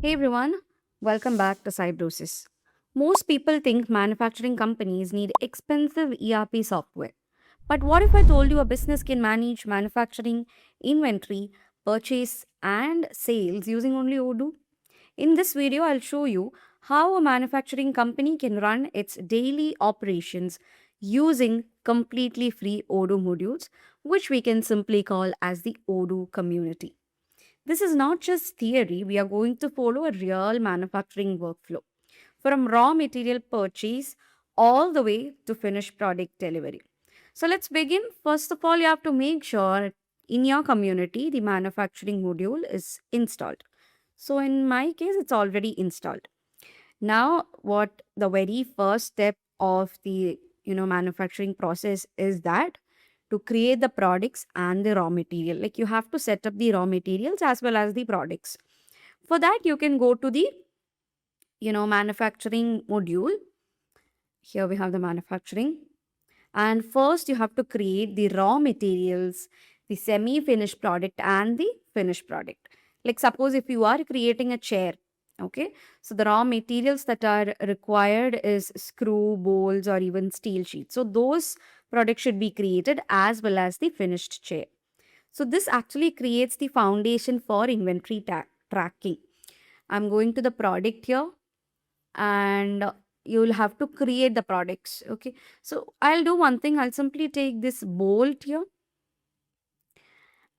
Hey everyone, welcome back to Cybrosys. Most people think manufacturing companies need expensive ERP software. But what if I told you a business can manage manufacturing, inventory, purchase, and sales using only Odoo? In this video, I'll show you how a manufacturing company can run its daily operations using completely free Odoo modules, which we can simply call as the Odoo community. This is not just theory, we are going to follow a real manufacturing workflow from raw material purchase all the way to finished product delivery. So let's begin. First of all, you have to make sure in your community the manufacturing module is installed. So in my case, it's already installed. Now, what the very first step of the manufacturing process is that to create the products and the raw material. Like you have to set up the raw materials as well as the products. For that, you can go to the manufacturing module. Here we have the manufacturing. And first, you have to create the raw materials, the semi finished product, and the finished product. Like, suppose if you are creating a chair, okay, so the raw materials that are required is screw, bolts, or even steel sheets. So, those products should be created as well as the finished chair. So, this actually creates the foundation for inventory tracking. I'm going to the product here and you'll have to create the products. Okay, so I'll do one thing. I'll simply take this bolt here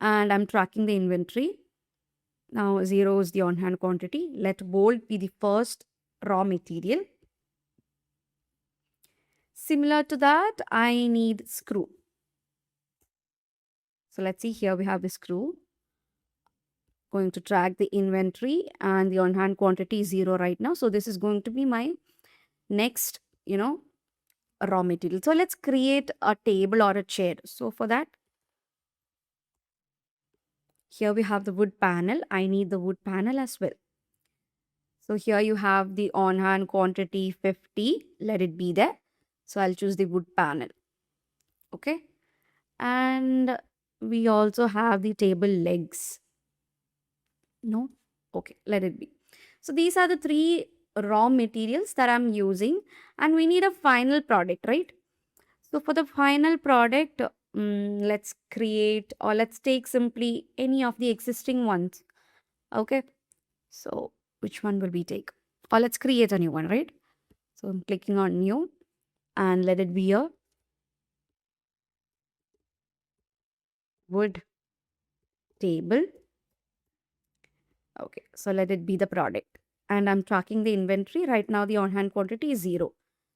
and I'm tracking the inventory. Now 0 is the on hand quantity. Let bolt be the first raw material. Similar to that, I need screw. So let's see, here we have the screw. Going to track the inventory and the on hand quantity is 0 right now. So this is going to be my next raw material. So let's create a table or a chair. So for that, here we have the wood panel. I need the wood panel as well. So here you have the on hand quantity 50. Let it be there. So I'll choose the wood panel. Okay. And we also have the table legs. No. Okay. Let it be. So these are the three raw materials that I'm using. And we need a final product, right? So for the final product, let's create or let's take simply any of the existing ones. Okay. So which one will we take? Or let's create a new one, right? So I'm clicking on new and let it be a wood table. Okay. So let it be the product. And I'm tracking the inventory. Right now the on-hand quantity is 0.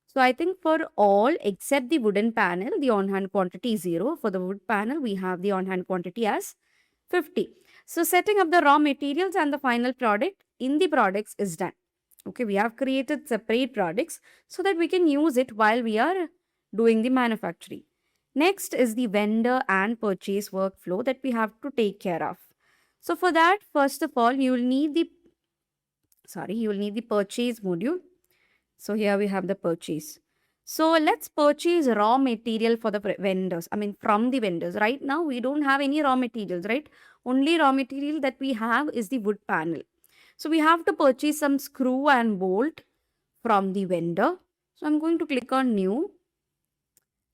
So I think for all except the wooden panel, the on-hand quantity is 0. For the wood panel, we have the on-hand quantity as 50. So setting up the raw materials and the final product in the products is done. Okay, we have created separate products so that we can use it while we are doing the manufacturing. Next is the vendor and purchase workflow that we have to take care of. So for that, first of all, you will need the purchase module. So here we have the purchase. So let's purchase raw material for the vendors. I mean, from the vendors. Right now, we don't have any raw materials, right? Only raw material that we have is the wood panel. So we have to purchase some screw and bolt from the vendor. So I'm going to click on new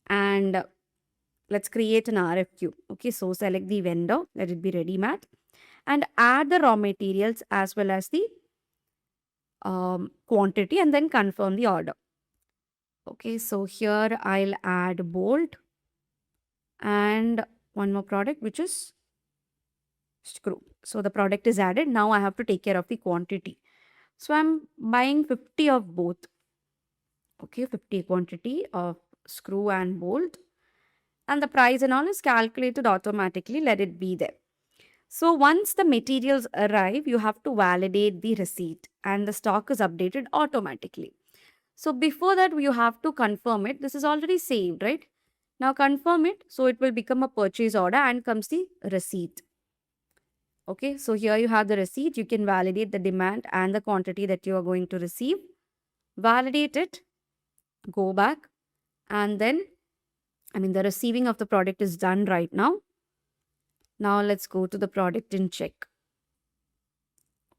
and let's create an RFQ. Okay, so select the vendor. Let it be ready mat and add the raw materials as well as the quantity and then confirm the order. Okay, so here I'll add bolt and one more product which is screw. So the product is added. Now I have to take care of the quantity. So I'm buying 50 of both. Okay, 50 quantity of screw and bolt. And the price and all is calculated automatically. Let it be there. So once the materials arrive, you have to validate the receipt and the stock is updated automatically. So before that, you have to confirm it. This is already saved, right? Now confirm it. So it will become a purchase order and comes the receipt. Okay, so here you have the receipt. You can validate the demand and the quantity that you are going to receive. Validate it, go back, and then, the receiving of the product is done right now. Now let's go to the product and check.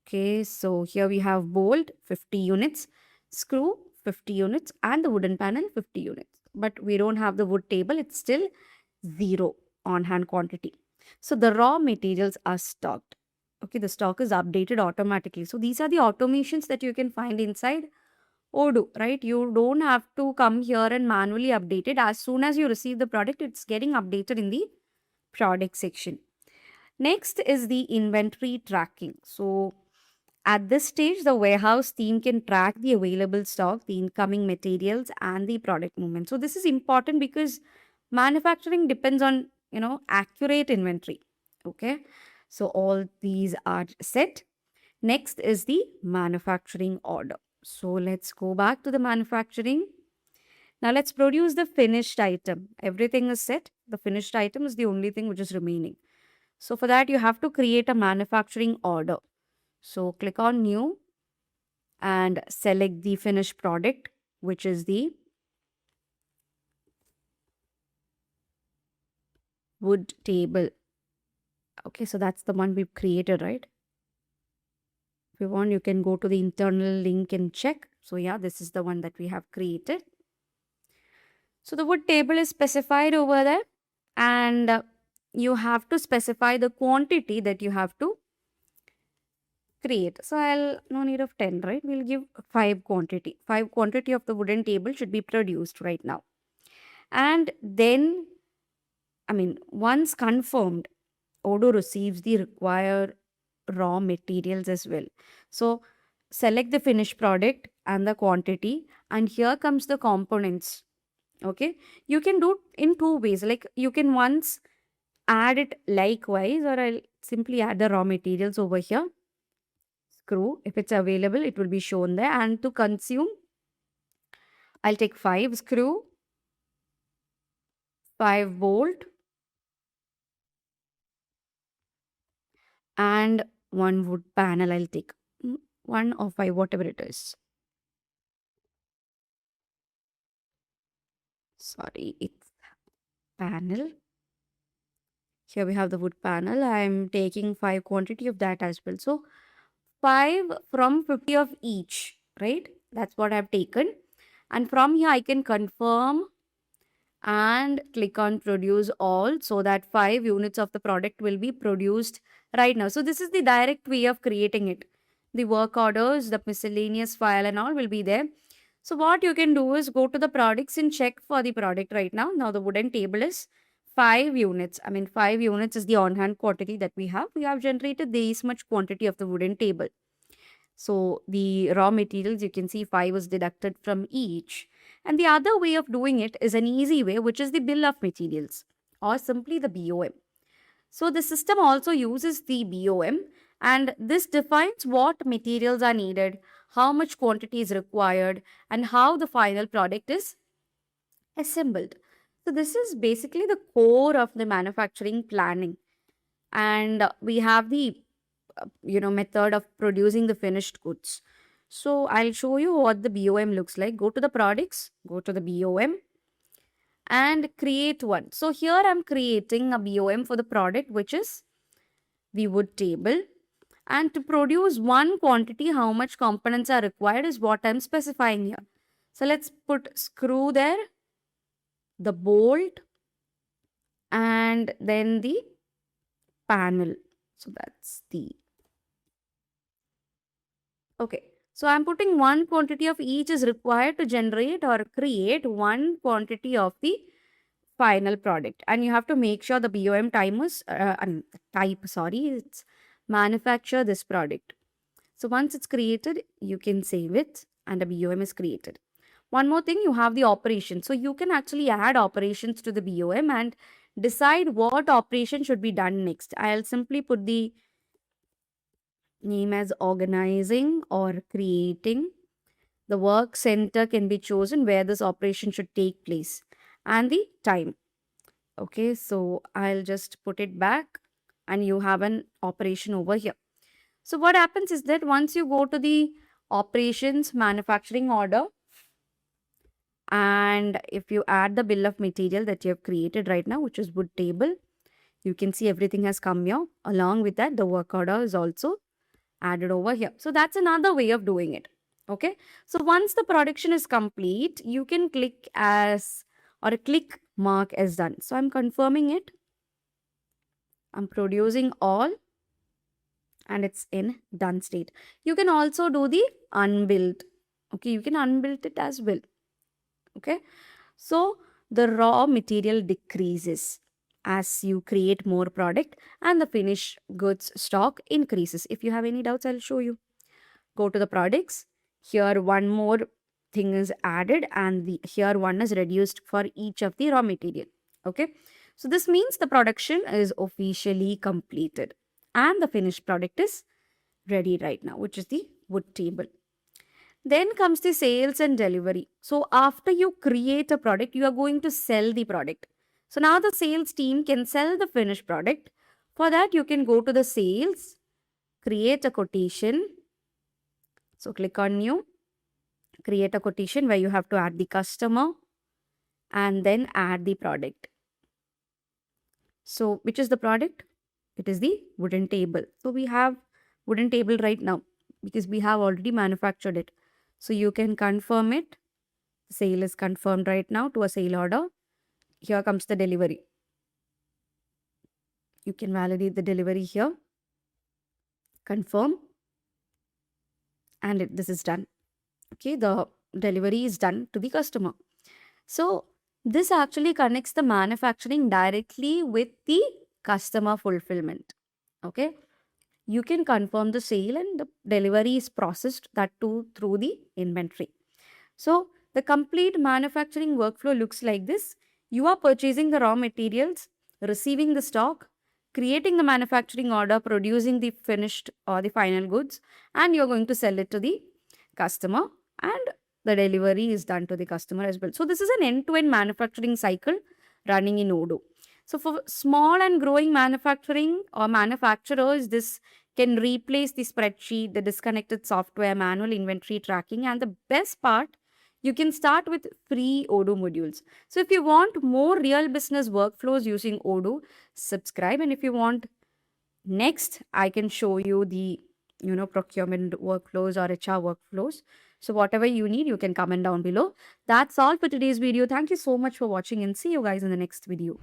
Okay, so here we have bolt 50 units, screw 50 units, and the wooden panel 50 units. But we don't have the wood table, it's still zero on hand quantity. So the raw materials are stocked. Okay, the stock is updated automatically. So these are the automations that you can find inside Odoo, right? You don't have to come here and manually update it. As soon as you receive the product, it's getting updated in the product section. Next is the inventory tracking. So at this stage, the warehouse team can track the available stock, the incoming materials, and the product movement. So this is important because manufacturing depends on, accurate inventory. Okay. So all these are set. Next is the manufacturing order. So let's go back to the manufacturing. Now let's produce the finished item. Everything is set. The finished item is the only thing which is remaining. So for that, you have to create a manufacturing order. So click on new and select the finished product, which is the wood table. Okay, so that's the one we've created, right? If you want, you can go to the internal link and check. So yeah, this is the one that we have created. So the wood table is specified over there, and you have to specify the quantity that you have to create. So I'll no need of 10, right? We'll give 5 quantity. 5 quantity of the wooden table should be produced right now. And then, once confirmed, Odoo receives the required raw materials as well. So select the finished product and the quantity, and here comes the components. Okay, you can do in two ways. Like you can once add it likewise, or I'll simply add the raw materials over here. Screw, if it's available, it will be shown there. And to consume, I'll take 5 screw, 5 bolt, and 1 wood panel. I'll take 1 or 5, whatever it is. Sorry, it's panel. Here we have the wood panel. I'm taking 5 quantity of that as well. So 5 from 50 of each, right? That's what I've taken. And from here, I can confirm and click on produce all so that 5 units of the product will be produced right now. So this is the direct way of creating it. The work orders, the miscellaneous file and all will be there. So what you can do is go to the products and check for the product right now. Now the wooden table is 5 units. 5 units is the on-hand quantity that we have. We have generated this much quantity of the wooden table. So the raw materials, you can see 5 is deducted from each. And the other way of doing it is an easy way, which is the bill of materials or simply the BOM. So the system also uses the BOM, and this defines what materials are needed, how much quantity is required, and how the final product is assembled. So this is basically the core of the manufacturing planning. And we have the method of producing the finished goods. So I'll show you what the BOM looks like. Go to the products, go to the BOM and create one. So here I'm creating a BOM for the product, which is the wood table. And to produce one quantity, how much components are required is what I'm specifying here. So let's put screw there, the bolt, and then the panel. So that's the okay. So I'm putting one quantity of each is required to generate or create one quantity of the final product. And you have to make sure the BOM it's manufacture this product. So once it's created, you can save it and a BOM is created. One more thing, you have the operation. So you can actually add operations to the BOM and decide what operation should be done next. I'll simply put the name as organizing or creating. The work center can be chosen where this operation should take place and the time. Okay, so I'll just put it back and you have an operation over here. So what happens is that once you go to the operations manufacturing order, and if you add the bill of material that you have created right now, which is wood table, you can see everything has come here. Along with that, the work order is also added over here. So that's another way of doing it. Okay. So once the production is complete, you can click as or a click mark as done. So I'm confirming it. I'm producing all and it's in done state. You can also do the unbuilt. Okay. You can unbuilt it as well. Okay. So the raw material decreases as you create more product and the finished goods stock increases. If you have any doubts, I'll show you. Go to the products. Here one more thing is added and here one is reduced for each of the raw material. Okay. So this means the production is officially completed and the finished product is ready right now, which is the wood table. Then comes the sales and delivery. So after you create a product, you are going to sell the product. So now the sales team can sell the finished product. For that, you can go to the sales, create a quotation. So click on new, create a quotation where you have to add the customer and then add the product. So which is the product? It is the wooden table. So we have wooden table right now because we have already manufactured it. So you can confirm it. Sale is confirmed right now to a sale order. Here comes the delivery. You can validate the delivery here. Confirm. And this is done. Okay, the delivery is done to the customer. So this actually connects the manufacturing directly with the customer fulfillment. Okay, you can confirm the sale and the delivery is processed, that too through the inventory. So the complete manufacturing workflow looks like this. You are purchasing the raw materials, receiving the stock, creating the manufacturing order, producing the finished or the final goods, and you're going to sell it to the customer, and the delivery is done to the customer as well. So this is an end-to-end manufacturing cycle running in Odoo. So for small and growing manufacturing or manufacturers, this can replace the spreadsheet, the disconnected software, manual inventory tracking, and the best part, you can start with free Odoo modules. So if you want more real business workflows using Odoo, subscribe. And if you want next, I can show you the procurement workflows or HR workflows. So whatever you need, you can comment down below. That's all for today's video. Thank you so much for watching and see you guys in the next video.